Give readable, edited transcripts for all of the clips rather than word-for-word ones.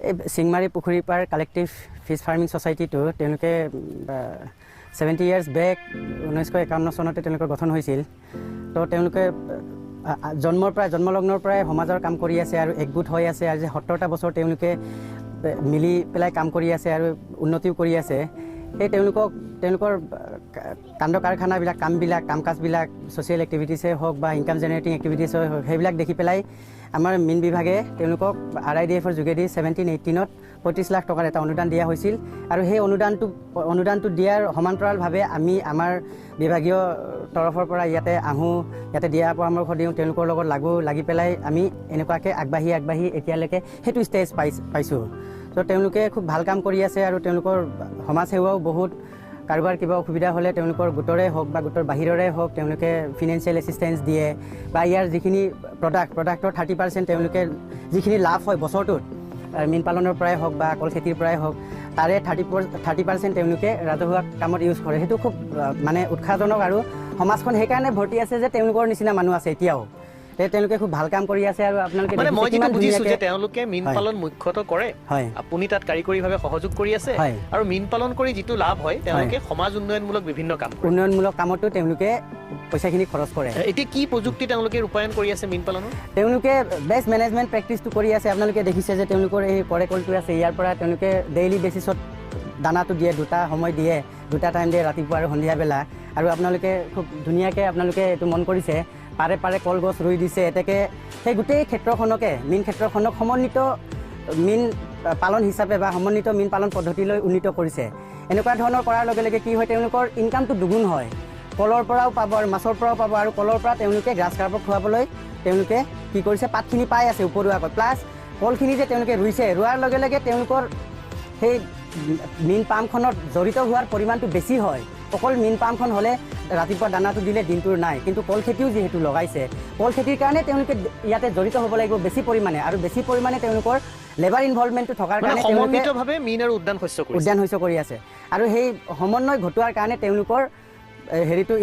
এই চিংমাৰী পুখুৰী পাৰ collective fish farming ছ'চাইটিটো তেওঁলোকে 70 ইয়াৰ্ছ বেক 1951 চনতে তেওঁলোকৰ গঠন হৈছিল। তো তেওঁলোকে জন্মলগ্নৰ পৰাই সমাজৰ কাম কৰি আছে আৰু একগোট হৈ আছে। আজি 70টা বছৰ তেওঁলোকে মিলি পেলাই কাম কৰি আছে আৰু উন্নতিও কৰি আছে। সেই তেওঁলোকৰ কাণ্ড কাৰখানাবিলাক কাম কাজবিলাক ছ'চিয়েল এক্টিভিটিছে হওক বা ইনকাম জেনেৰেটিং এক্টিভিটিছে হওক সেইবিলাক দেখি পেলাই আমাৰ মীন বিভাগে তেওঁলোকক RIDFৰ যোগেদি 17-18ত 35 লাখ টকাৰ এটা অনুদান দিয়া হৈছিল। আৰু সেই অনুদানটো দিয়াৰ সমান্তৰালভাৱে আমি আমাৰ বিভাগীয় তৰফৰ পৰা ইয়াতে আহোঁ, ইয়াতে দিয়া পৰামৰ্শ দিওঁ, তেওঁলোকৰ লগত লাগি পেলাই আমি এনেকুৱাকৈ আগবাঢ়ি এতিয়ালৈকে সেইটো ষ্টেজ পাইছোঁ। তো তেওঁলোকে খুব ভাল কাম কৰি আছে আৰু তেওঁলোকৰ সমাজ সেৱাও বহুত। কাৰোবাৰ কিবা অসুবিধা হ'লে তেওঁলোকৰ গোটৰে হওক বা গোটৰ বাহিৰৰে হওক তেওঁলোকে ফিনেন্সিয়েল এছিষ্টেঞ্চ দিয়ে বা ইয়াৰ যিখিনি প্ৰডাক্টৰ 30% তেওঁলোকে যিখিনি লাভ হয় বছৰটোত মীন পালনৰ পৰাই হওক বা কল খেতিৰ পৰাই হওক তাৰে 30% তেওঁলোকে ৰাজহুৱা কামত ইউজ কৰে। সেইটো খুব মানে উৎসাহজনক আৰু সমাজখন সেইকাৰণে ভৰ্তি আছে যে তেওঁলোকৰ নিচিনা মানুহ আছে এতিয়াও। তেওঁলোকে খুব ভাল কাম কৰি আছে আৰু আপোনালোকে মানে মই যেটা বুজিছো যে তেওঁলোকে মীন পালন মুখ্যতঃ কৰে, আপুনি তাত কাৰিকৰীভাৱে সহযোগ কৰি আছে আৰু মীন পালন কৰি যিটো লাভ হয় তেওঁলোকে সমাজ উন্নয়নমূলক বিভিন্ন কাম কৰে। উন্নয়নমূলক কামতো তেওঁলোকে পইচাখিনি খৰচ কৰে। এতিয়া কি প্ৰযুক্তি তেওঁলোকে ৰূপায়ণ কৰি আছে মীন পালনৰ? তেওঁলোকে বেষ্ট মেনেজমেণ্ট প্ৰেক্টিচটো কৰি আছে। আপোনালোকে দেখিছে যে তেওঁলোকৰ এই কৰেকলটো আছে, ইয়াৰ পৰা তেওঁলোকে ডেইলি বেচিছত দানাটো দিয়ে, 2টা সময় দিয়ে, 2টা টাইম দিয়ে, ৰাতিপুৱা আৰু সন্ধিয়া বেলা। আৰু আপোনালোকে খুব ধুনীয়াকৈ আপোনালোকে এইটো মন কৰিছে, পাৰে কলগছ ৰুই দিছে। এতেকে সেই গোটেই ক্ষেত্ৰখনকে মীন ক্ষেত্ৰখনক সমন্বিত মীন পালন হিচাপে বা সমন্বিত মীন পালন পদ্ধতিলৈ উন্নীত কৰিছে। এনেকুৱা ধৰণৰ কৰাৰ লগে লগে কি হয়, তেওঁলোকৰ ইনকামটো দুগুণ হয়। কলৰ পৰাও পাব আৰু মাছৰ পৰাও পাব আৰু কলৰ পৰা তেওঁলোকে গ্ৰাছ কাৰ্পক খুৱাবলৈ তেওঁলোকে কি কৰিছে, পাতখিনি পাই আছে উপৰুৱাকৈ। প্লাছ কলখিনি যে তেওঁলোকে ৰুইছে, ৰোৱাৰ লগে লগে তেওঁলোকৰ সেই মীন পামখনত জড়িত হোৱাৰ পৰিমাণটো বেছি হয়। অকল মীন পামখন হ'লে ৰাতিপুৱা দানাটো দিলে দিনটোৰ নাই, কিন্তু কল খেতিও যিহেতু লগাইছে, কল খেতিৰ কাৰণে তেওঁলোকে ইয়াতে জড়িত হ'ব লাগিব বেছি পৰিমাণে, আৰু বেছি পৰিমাণে তেওঁলোকৰ লেবাৰ ইনভলভমেণ্টটো থকাৰ কাৰণে সমন্বিতভাৱে মীন আৰু উদ্যান শস্য কৰি আছে। আৰু সেই সমন্বয় ঘটোৱাৰ কাৰণে তেওঁলোকৰ হেৰিটো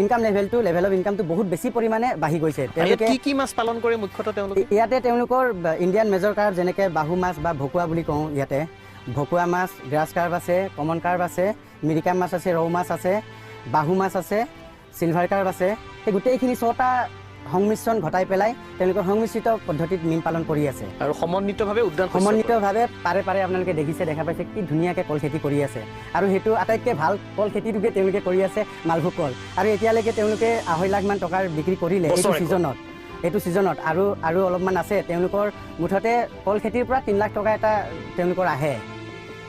লেভেল অফ ইনকামটো বহুত বেছি পৰিমাণে বাঢ়ি গৈছে। তেওঁলোকে কি মাছ পালন কৰে মুখ্যতঃ তেওঁলোকে? ইয়াতে তেওঁলোকৰ ইণ্ডিয়ান মেজৰ কাৰ্প যেনেকৈ বাহু মাছ বা ভকুৱা বুলি কওঁ, ইয়াতে ভকুৱা মাছ, গ্ৰাছ কাৰ্প আছে, কমন কাৰ্প আছে, মিৰিকা মাছ আছে, ৰৌ মাছ আছে, বাহু মাছ আছে, চিলভাৰ কাৰ্প আছে। সেই গোটেইখিনি 6টা সংমিশ্ৰণ ঘটাই পেলাই তেওঁলোকৰ সংমিশ্ৰিত পদ্ধতিত মীন পালন কৰি আছে আৰু সমন্বিতভাৱে পাৰে আপোনালোকে দেখা পাইছে কি ধুনীয়াকৈ কল খেতি কৰি আছে। আৰু সেইটো আটাইতকৈ ভাল কল খেতিটোকে তেওঁলোকে কৰি আছে, মালভোগ কল। আৰু এতিয়ালৈকে তেওঁলোকে 2.5 লাখ মান টকাৰ বিক্ৰী কৰিলে এইটো ছিজনত। আৰু অলপমান আছে। তেওঁলোকৰ মুঠতে কল খেতিৰ পৰা 3 লাখ টকা এটা তেওঁলোকৰ আহে।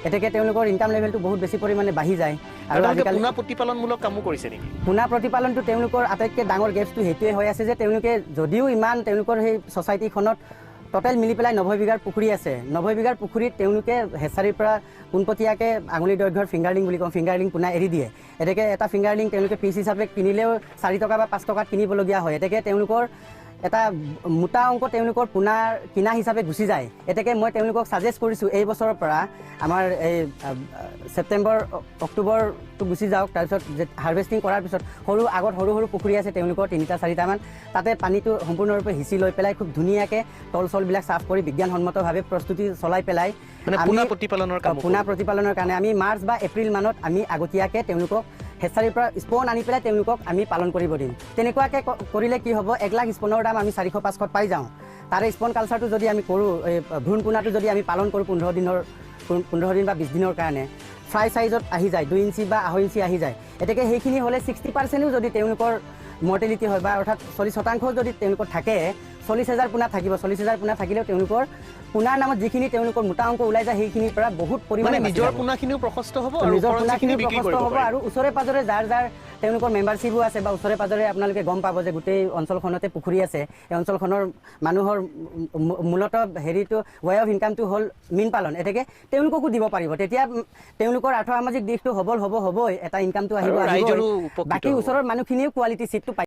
এতেকে তেওঁলোকৰ ইনকাম লেভেলটো বহুত বেছি পৰিমাণে বাঢ়ি যায়। আৰু আজিকালি পোনা প্ৰতিপালনমূলক কামো কৰিছে নেকি? পোনা প্ৰতিপালনটো তেওঁলোকৰ আটাইতকৈ ডাঙৰ গেপছটো সেইটোৱে হৈ আছে যে তেওঁলোকে যদিও ইমান তেওঁলোকৰ সেই ছ'চাইটিখনত টোটেল মিলি পেলাই 90 বিঘাৰ পুখুৰী আছে, 90 বিঘাৰ পুখুৰীত তেওঁলোকে হেচাৰীৰ পৰা পোনপটীয়াকৈ আঙুলি দৈৰ্ঘ্যৰ ফিংগাৰলিং বুলি কওঁ, ফিংগাৰলিং পোনা এৰি দিয়ে। এতেকে এটা ফিংগাৰলিং তেওঁলোকে পিচ হিচাপে কিনিলেও 4 টকা বা 5 টকাত কিনিবলগীয়া হয়। এতেকে তেওঁলোকৰ এটা মোটা অংক তেওঁলোকৰ পোনাৰ কিনা হিচাপে গুচি যায়। এতেকে মই তেওঁলোকক ছাজেষ্ট কৰিছোঁ এই বছৰৰ পৰা আমাৰ এই ছেপ্টেম্বৰ অক্টোবৰটো গুচি যাওক, তাৰপিছত হাৰ্ভেষ্টিং কৰাৰ পিছত সৰু সৰু পুখুৰী আছে তেওঁলোকৰ 3-4টামান, তাতে পানীটো সম্পূৰ্ণৰূপে সিঁচি লৈ পেলাই খুব ধুনীয়াকৈ তলবিলাক চাফ কৰি বিজ্ঞানসন্মতভাৱে প্ৰস্তুতি চলাই পেলাই পোনা প্ৰতিপালনৰ কাৰণে আমি মাৰ্চ বা এপ্ৰিল মানত আমি আগতীয়াকৈ তেওঁলোকক হেচাৰীৰ পৰা স্পন আনি পেলাই তেওঁলোকক আমি পালন কৰিব দিম। তেনেকুৱাকৈ কৰিলে কি হ'ব, 1 লাখ স্পনৰ দাম আমি 400-500 পাই যাওঁ। তাৰে স্পন কালচাৰটো যদি আমি কৰোঁ, ভ্ৰূণ পোনাটো যদি আমি পালন কৰোঁ 15 দিন বা 20 দিনৰ কাৰণে, ফ্ৰাই চাইজত আহি যায়, 2 ইঞ্চি বা 2.5 ইঞ্চি আহি যায়। এতেকে সেইখিনি হ'লে 60%ও যদি তেওঁলোকৰ মৰ্টেলিটি হয় বা অৰ্থাৎ 40% যদি তেওঁলোকৰ থাকে, 40,000 পোনা থাকিব। 40,000 পোনা থাকিলেও তেওঁলোকৰ পোনাৰ নামত যিখিনি তেওঁলোকৰ মোটা অংক ওলাই যায় সেইখিনিৰ পৰা বহুত পৰিমাণে নিজৰ পোনাখিনিও প্ৰশস্ত হ'ব আৰু ওচৰে পাজৰে যাৰ তেওঁলোকৰ মেম্বাৰশ্বিপো আছে বা ওচৰে পাজৰে আপোনালোকে গম পাব যে গোটেই অঞ্চলখনতে পুখুৰী আছে। এই অঞ্চলখনৰ মানুহৰ মূলতঃ হেৰিটো ৱে অফ ইনকামটো হ'ল মীন পালন। এতেকে তেওঁলোককো দিব পাৰিব। তেতিয়া তেওঁলোকৰ আৰ্থসামাজিক দিশটো হ'বই, এটা ইনকামটো আহিব। বাকী ওচৰৰ মানুহখিনিও কোৱালিটি চিটটো পাই